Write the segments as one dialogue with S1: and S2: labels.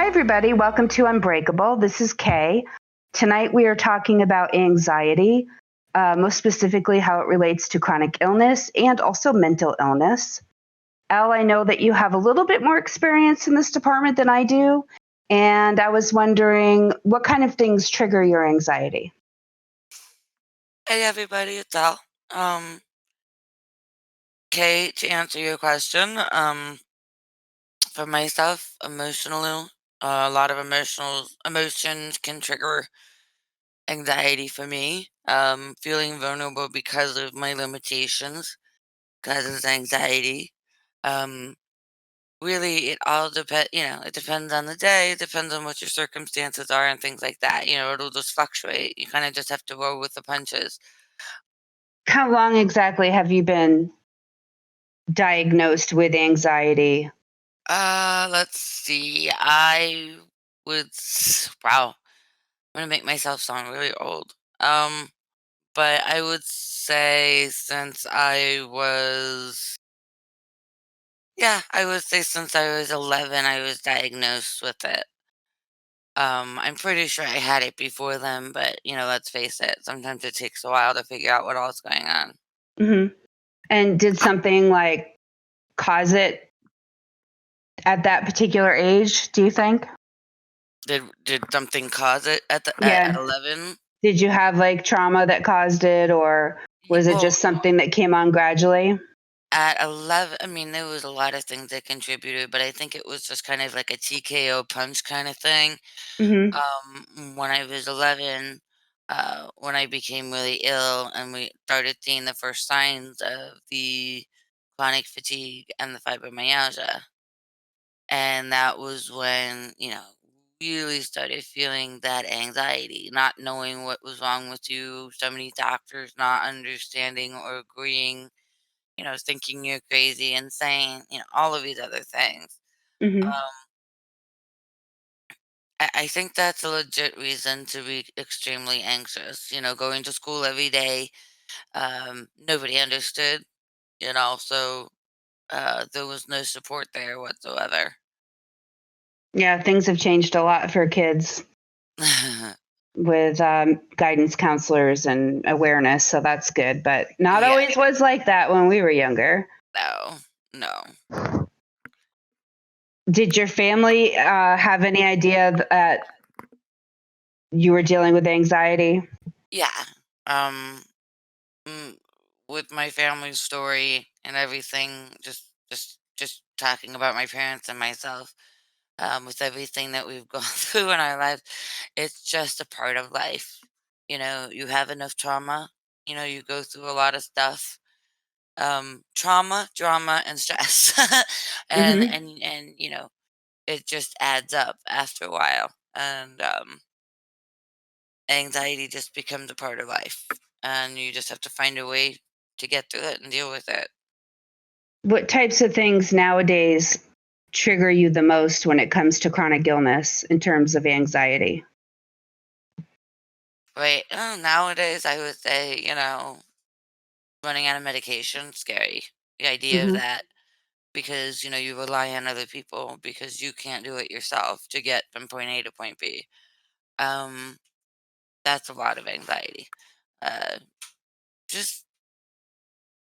S1: Hi, everybody. Welcome to Unbreakable. This is Kay. Tonight we are talking about anxiety, most specifically how it relates to chronic illness and also mental illness. Elle, I know that you have a little bit more experience in this department than I do, and I was wondering what kind of things trigger your anxiety?
S2: Hey everybody, it's Al. Kate, to answer your question, for myself, emotional, a lot of emotional emotions can trigger anxiety for me. Feeling vulnerable because of my limitations causes anxiety. Um, really, it all depends. It depends on the day. It depends on what your circumstances are and things like that. It'll just fluctuate. You kind of just have to roll with the punches.
S1: How long exactly have you been diagnosed with anxiety?
S2: Let's see. I wow, I'm gonna make myself sound really old. But I would say I would say since I was 11, I was diagnosed with it. I'm pretty sure I had it before then, but let's face it, sometimes it takes a while to figure out what all's going on.
S1: hmm And did something like cause it at that particular age, do you think?
S2: Did something cause it at
S1: Yeah.
S2: 11?
S1: Did you have like trauma that caused it, or was it
S2: Well,
S1: just something that came on gradually?
S2: at 11, I mean, there was a lot of things that contributed, but I think it was just kind of like a TKO punch kind of thing.
S1: hmm
S2: When I was 11, when I became really ill and we started seeing the first signs of the chronic fatigue and the fibromyalgia. And that was when, really started feeling that anxiety, not knowing what was wrong with you, so many doctors not understanding or agreeing, thinking you're crazy, insane, all of these other things.
S1: hmm
S2: Um, I think that's a legit reason to be extremely anxious. Going to school every day, nobody understood, so there was no support there whatsoever.
S1: Yeah, things have changed a lot for kids with guidance counselors and awareness, so that's good. But not
S2: Yeah,
S1: always was like that when we were younger.
S2: no, no.
S1: Did your family have any idea that you were dealing with anxiety?
S2: Yeah. Um, mm, with my family story and everything, just talking about my parents and myself, with everything that we've gone through in our lives, it's just a part of life. You have enough trauma, you go through a lot of stuff. Trauma, drama, and stress. and
S1: hmm
S2: and and it just adds up after a while. And anxiety just becomes a part of life. And you just have to find a way to get through it and deal with it.
S1: What types of things nowadays trigger you the most when it comes to chronic illness in terms of anxiety?
S2: Right. Nowadays, I would say, running out of medication, scary. The idea of
S1: hmm
S2: that, because, you rely on other people because you can't do it yourself to get from point A to point B. Um, that's a lot of anxiety. Uh, just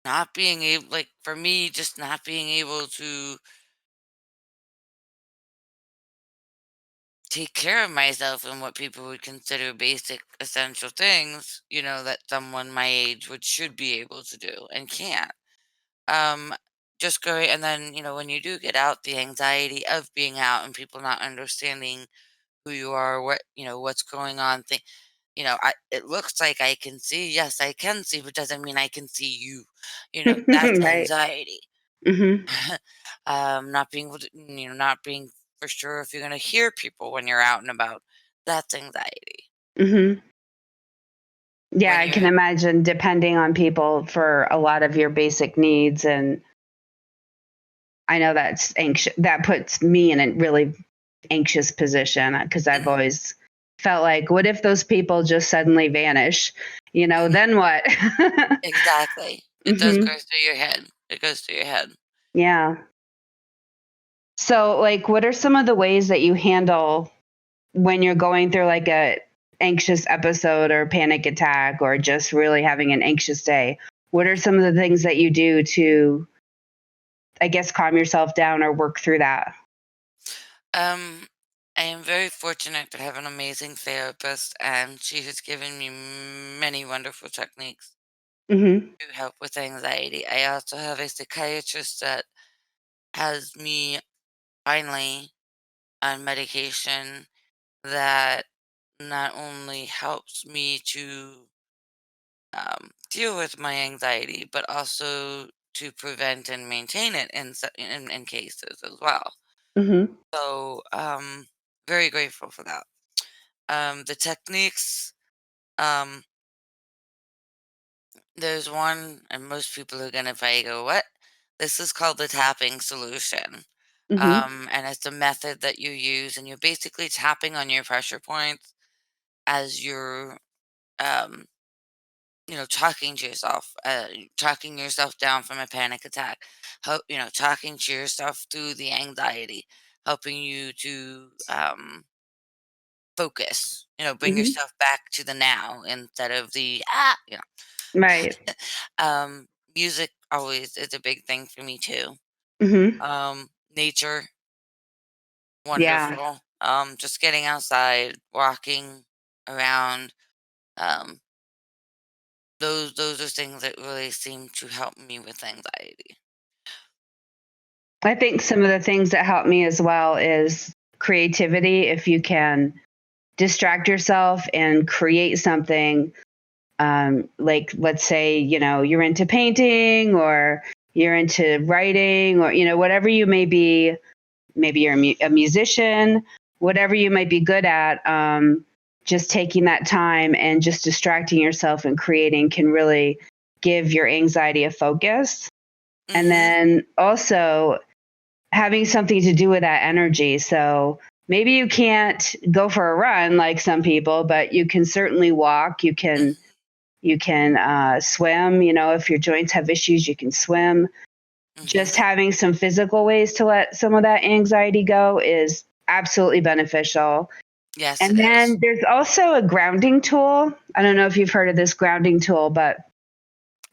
S2: not being able, like, for me, just not being able to take care of myself and what people would consider basic essential things, that someone my age should be able to do and can't. Um, just going, and then, when you do get out, the anxiety of being out and people not understanding who you are, what's going on. It looks like I can see. Yes, I can see, but doesn't mean I can see you. That's
S1: right.
S2: anxiety.
S1: hmm
S2: Not being able to, not being for sure if you're going to hear people when you're out and about. That's anxiety.
S1: hmm Yeah,
S2: When
S1: I can
S2: you're,
S1: imagine depending on people for a lot of your basic needs. And I know that's anxious. That puts me in a really anxious position because I've
S2: Mhm.
S1: always felt like, what if those people just suddenly vanish? Then what?
S2: Exactly. It does
S1: hmm
S2: go through your head. It goes through your head.
S1: Yeah. So, like, what are some of the ways that you handle when you're going through like a anxious episode or panic attack or just really having an anxious day? What are some of the things that you do to, I guess, calm yourself down or work through that?
S2: Um, I am very fortunate to have an amazing therapist, and she has given me many wonderful techniques
S1: Mhm.
S2: to help with anxiety. I also have a psychiatrist that has me finally on medication that not only helps me to deal with my anxiety, but also to prevent and maintain it in cases as well.
S1: Mhm.
S2: So, very grateful for that. The techniques, um, there's one, and most people are gonna probably go, "What?" This is called the tapping solution.
S1: Mhm.
S2: And it's a method that you use, and you're basically tapping on your pressure points as you're, um, talking to yourself, talking yourself down from a panic attack, talking to yourself through the anxiety, helping you to focus, bring
S1: Mhm.
S2: yourself back to the now instead of the .
S1: Right.
S2: Um, Music always is a big thing for me too.
S1: Mhm.
S2: Nature,
S1: Yeah.
S2: wonderful. Just getting outside, walking around. Um, those are things that really seem to help me with anxiety.
S1: I think some of the things that help me as well is creativity. If you can distract yourself and create something, like let's say, you're into painting or you're into writing or, whatever you may be, maybe you're a musician, whatever you might be good at, just taking that time and just distracting yourself and creating can really give your anxiety a focus. And
S2: Mhm.
S1: then also having something to do with that energy. So maybe you can't go for a run like some people, but you can certainly walk.
S2: Mhm.
S1: You can swim. If your joints have issues, you can swim. Just
S2: Mhm.
S1: having some physical ways to let some of that anxiety go is absolutely beneficial.
S2: Yes, it
S1: And
S2: is.
S1: then there's also a grounding tool. I don't know if you've heard of this grounding tool, but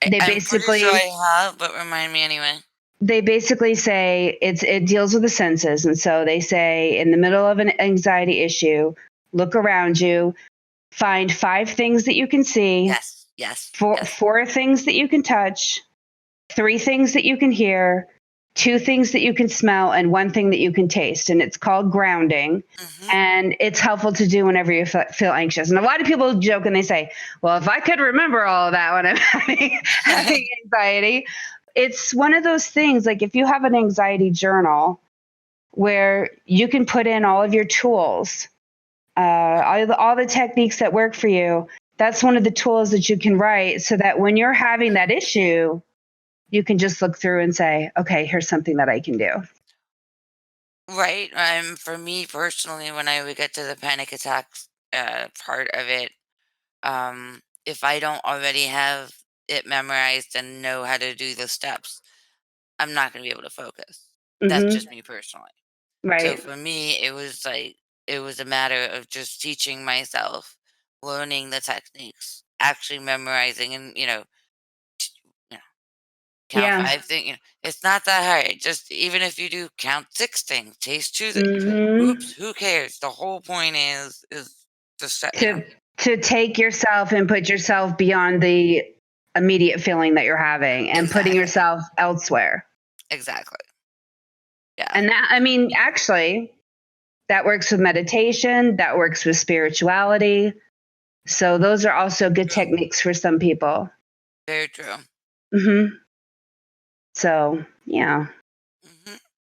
S1: they
S2: I'm pretty sure
S1: basically
S2: I have, but remind me anyway.
S1: they basically say it deals with the senses, and so they say in the middle of an anxiety issue, look around you, find 5 things that you can see,
S2: Yes, yes,
S1: four
S2: yes.
S1: four things that you can touch, 3 things that you can hear, 2 things that you can smell, and 1 thing that you can taste. And it's called grounding.
S2: Mhm.
S1: And it's helpful to do whenever you feel anxious. And a lot of people joke and they say, well, if I could remember all of that when I'm having anxiety, it's one of those things. Like if you have an anxiety journal where you can put in all of your tools, all the techniques that work for you, that's one of the tools that you can write so that when you're having that issue, you can just look through and say, okay, here's something that I can do.
S2: Right. For me personally, when I would get to the panic attacks part of it, if I don't already have it memorized and know how to do the steps, I'm not going to be able to focus. That's
S1: Hmm.
S2: just me personally. So
S1: Right.
S2: for me, it was a matter of just teaching myself, learning the techniques, actually memorizing, and you know, count
S1: Yeah.
S2: 5 things. It's not that hard. Just even if you do count 6 things, taste 2 things.
S1: Hmm.
S2: Oops, who cares? The whole point is just
S1: To take yourself and put yourself beyond the immediate feeling that you're having and putting
S2: exactly,
S1: yourself elsewhere.
S2: exactly. Yeah.
S1: And that, I mean, actually, that works with meditation, that works with spirituality. So those are also good
S2: True.
S1: techniques for some people.
S2: Very true.
S1: Hmm. So, yeah.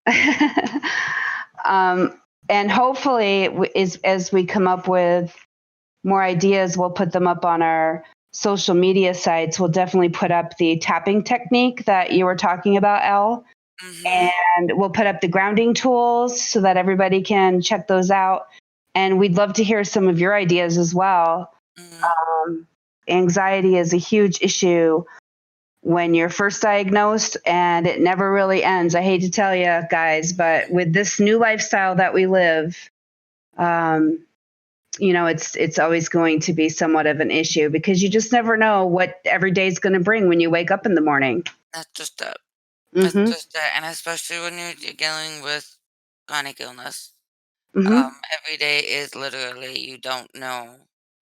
S2: Hmm.
S1: um, and hopefully, is as we come up with more ideas, we'll put them up on our social media sites. We'll definitely put up the tapping technique that you were talking about, Elle,
S2: Hmm.
S1: and we'll put up the grounding tools so that everybody can check those out. And we'd love to hear some of your ideas as well.
S2: Hmm.
S1: Um, Anxiety is a huge issue when you're first diagnosed, and it never really ends. I hate to tell you guys, but with this new lifestyle that we live, it's always going to be somewhat of an issue because you just never know what every day is going to bring when you wake up in the morning.
S2: That's just it. That's
S1: Mm-hmm.
S2: just it. And especially when you're dealing with chronic illness,
S1: Mm-hmm.
S2: every day is literally you don't know.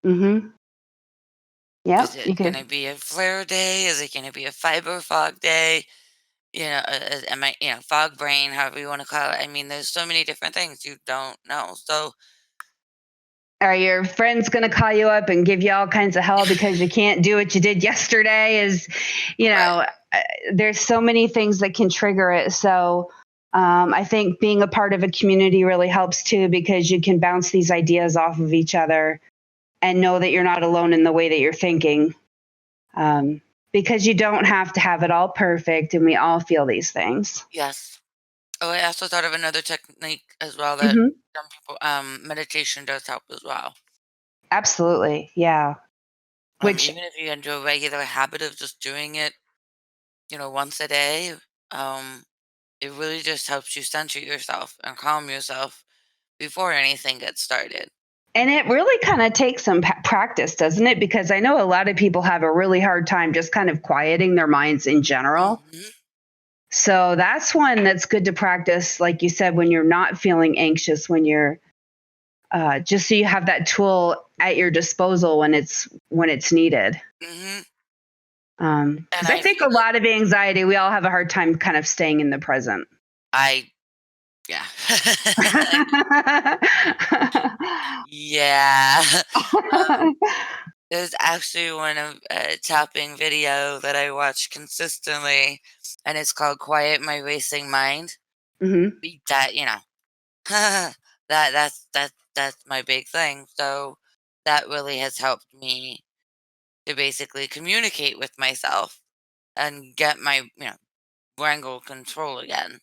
S1: Mm-hmm.
S2: Is
S1: Yep.
S2: it
S1: You
S2: going to
S1: could.
S2: be a flare day? Is it going to be a fiber fog day? Am I, fog brain, however you want to call it. I mean, there's so many different things you don't know. So,
S1: Are your friends going to call you up and give you all kinds of hell because you can't do what you did yesterday?
S2: right.
S1: There's so many things that can trigger it. So I think being a part of a community really helps too, because you can bounce these ideas off of each other and know that you're not alone in the way that you're thinking. Because you don't have to have it all perfect, and we all feel these things.
S2: Yes. Oh, I also thought of another technique as well that
S1: Hmm.
S2: some people, meditation does help as well.
S1: Absolutely. Yeah. Which,
S2: Even if you get into a regular habit of just doing it, once a day, um, it really just helps you center yourself and calm yourself before anything gets started.
S1: and it really kind of takes some practice, doesn't it? Because I know a lot of people have a really hard time just kind of quieting their minds in general.
S2: Hmm.
S1: So that's one that's good to practice, like you said, when you're not feeling anxious, when you're just so you have that tool at your disposal when it's needed.
S2: Hmm. And
S1: Because I
S2: I
S1: think
S2: feel
S1: a
S2: like
S1: lot of anxiety, we all have a hard time kind of staying in the present.
S2: I, yeah. Yeah. There's actually one of a tapping video that I watch consistently, and it's called "Quiet My Racing Mind."
S1: Hmm.
S2: That that's my big thing. So that really has helped me to basically communicate with myself and get my wrangle control again.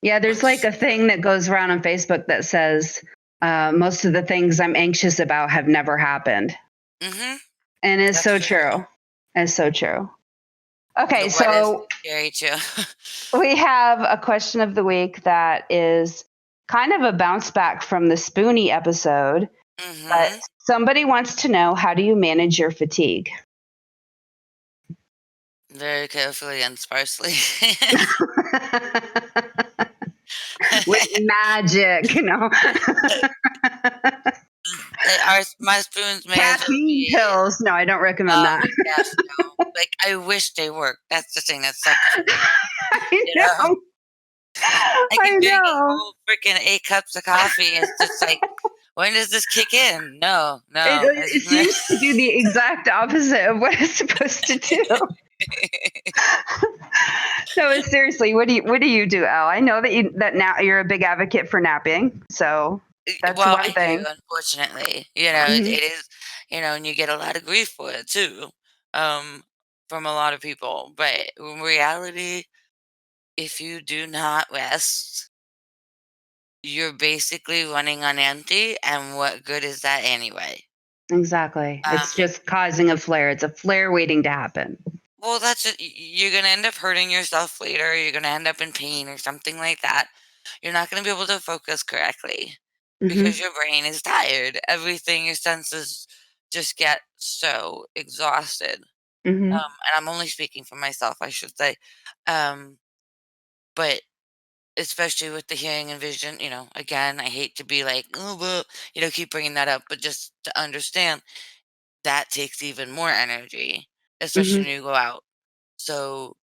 S1: Yeah, there's like
S2: Which
S1: a thing that goes around on Facebook that says most of the things I'm anxious about have never happened.
S2: mm-hmm,
S1: And it's
S2: that's
S1: so
S2: so true.
S1: true. It's so true. Okay,
S2: The what is
S1: so
S2: scary too.
S1: we have a question of the week that is kind of a bounce back from the Spoonie episode, but
S2: Mm-hmm.
S1: somebody wants to know, how do you manage your fatigue?
S2: Very carefully and sparsely.
S1: With magic,
S2: My spoons may as well
S1: caffeine
S2: be.
S1: pills. No, I don't recommend
S2: Oh
S1: that.
S2: my gosh, no. Like, I wish they worked. That's the thing that sucks for me,
S1: I
S2: you know?
S1: know.
S2: I
S1: I
S2: keep drinking
S1: know.
S2: whole freaking 8 cups of coffee. It's just like, when does this kick in? No, no.
S1: It seems to do the exact opposite of what it's supposed to do. So seriously, what do you do, Al? I know that now you're a big advocate for napping, so that's
S2: Well,
S1: one
S2: I do,
S1: thing.
S2: unfortunately. It
S1: Hmm.
S2: is, and you get a lot of grief for it too, um, from a lot of people. But in reality, if you do not rest, you're basically running on empty, and what good is that anyway?
S1: Exactly. It's
S2: Um,
S1: just causing a flare. It's a flare waiting to happen.
S2: well, that's it. You're gonna end up hurting yourself later. You're gonna end up in pain or something like that. You're not gonna be able to focus correctly because
S1: Hmm.
S2: your brain is tired. Everything, your senses just get so exhausted.
S1: Hmm.
S2: And I'm only speaking for myself, I should say. Um, but especially with the hearing and vision, again, I hate to be like, oh, well, keep bringing that up, but just to understand that takes even more energy, especially
S1: Hmm.
S2: when you go out. So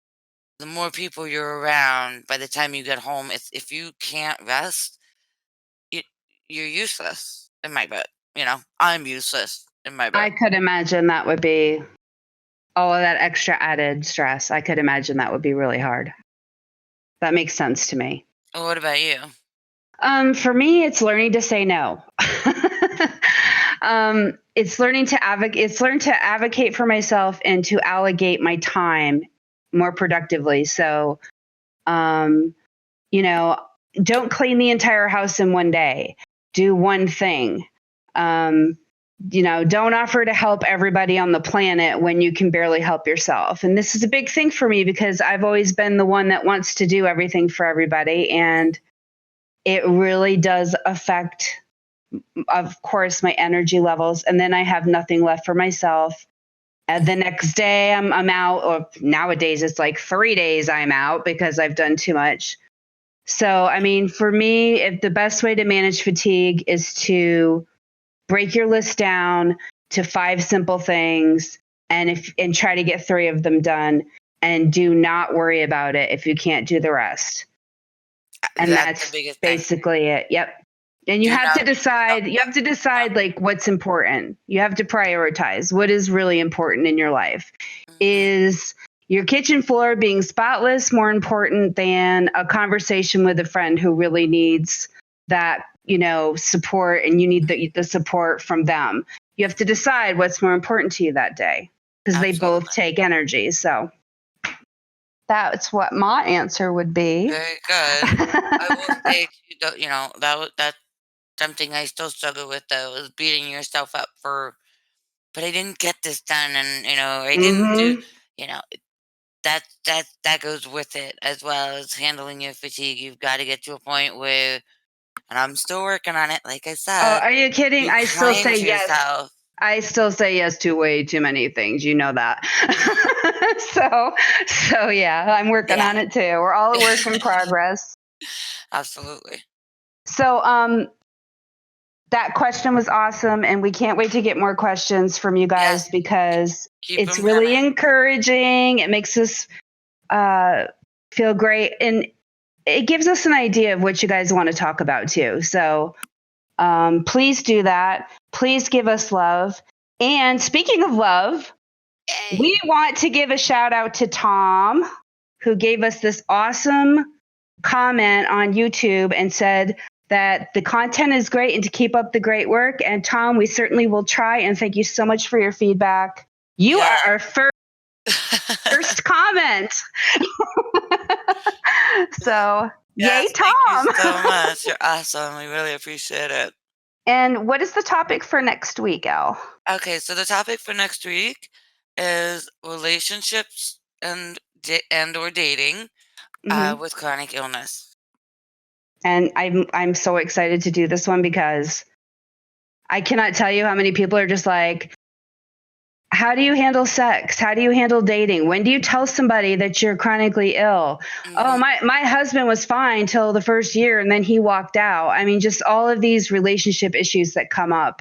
S2: the more people you're around, by the time you get home, if you can't rest, you, you're useless in my book. I'm useless in my
S1: I
S2: book.
S1: could imagine that would be all of that extra added stress. I could imagine that would be really hard. That makes sense to me.
S2: What about you?
S1: For me, it's learning to say no. It's learning to advocate. It's learn to advocate for myself and to allocate my time more productively. So, um, you know, don't clean the entire house in one day. Do one thing. Um, don't offer to help everybody on the planet when you can barely help yourself. And this is a big thing for me because I've always been the one that wants to do everything for everybody. And it really does affect, of course, my energy levels. And then I have nothing left for myself. And the next day I'm out, or nowadays it's like 3 days I'm out because I've done too much. So, I mean, for me, if the best way to manage fatigue is to break your list down to 5 simple things and try to get 3 of them done, and do not worry about it if you can't do the rest. And that's
S2: the biggest
S1: basically
S2: thing.
S1: It. Yep. And you have to decide like what's important. You have to prioritize what is really important in your life.
S2: Mm-hmm.
S1: Is your kitchen floor being spotless more important than a conversation with a friend who really needs that, support, and you need the support from them? You have to decide what's more important to you that day, because they both take energy. So that's what my answer would be.
S2: Very good. I will say, that's something I still struggle with, though, is beating yourself up but I didn't get this done, and I didn't do, that goes with it, as well as handling your fatigue. You've got to get to a point where, and I'm still working on it, like I
S1: Oh,
S2: said.
S1: are you kidding? I still say yes.
S2: Yourself.
S1: I still say yes to way too many things. You know that. so yeah, I'm working on it too. We're all a work in progress.
S2: Absolutely.
S1: So that question was awesome, and we can't wait to get more questions from you guys, because it's really encouraging. It makes us feel great, and it gives us an idea of what you guys want to talk about too. So please do that. Please give us love. And speaking of love, we want to give a shout out to Tom, who gave us this awesome comment on YouTube and said that the content is great and to keep up the great work. And Tom, we certainly will try. And thank you so much for your feedback. You are our first comment. So yay, Tom.
S2: Thank you so much. You're awesome. We really appreciate it.
S1: And what is the topic for next week, Elle?
S2: Okay, so the topic for next week is relationships and or dating with chronic illness.
S1: And I'm so excited to do this one, because I cannot tell you how many people are just like, how do you handle sex? How do you handle dating? When do you tell somebody that you're chronically ill? Mm-hmm. Oh, my husband was fine till the first year, and then he walked out. I mean, just all of these relationship issues that come up.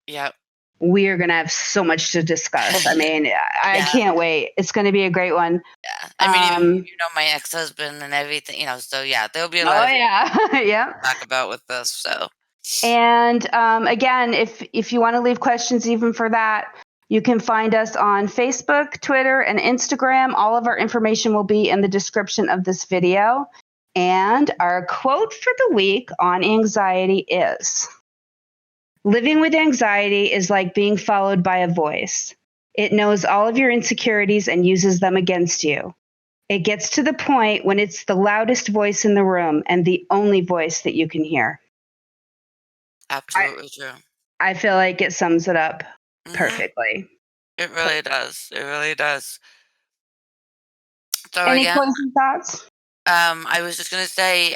S2: Yep.
S1: We are going to have so much to discuss. I mean, I can't wait. It's going to be a great one.
S2: Yeah. I mean, even, my ex-husband and everything, so yeah, there'll be a lot
S1: to
S2: talk about with this. So,
S1: and again, if you want to leave questions even for that, you can find us on Facebook, Twitter, and Instagram. All of our information will be in the description of this video. And our quote for the week on anxiety is: living with anxiety is like being followed by a voice. It knows all of your insecurities and uses them against you. It gets to the point when it's the loudest voice in the room and the only voice that you can hear.
S2: Absolutely true.
S1: I feel like it sums it up perfectly.
S2: It really does. It really does. So
S1: any closing thoughts?
S2: I was just gonna say,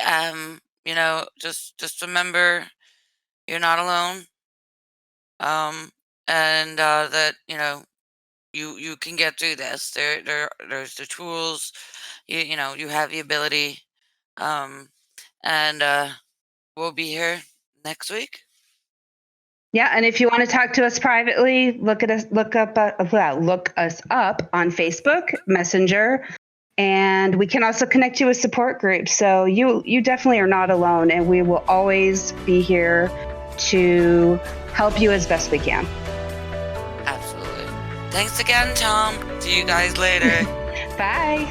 S2: just remember, you're not alone. And that you can get through this. There's the tools. You have the ability. And we'll be here next week.
S1: Yeah, and if you want to talk to us privately, look us up on Facebook Messenger, and we can also connect you with support groups. So you definitely are not alone, and we will always be here to help you as best we can.
S2: Absolutely. Thanks again, Tom. See you guys later.
S1: Bye.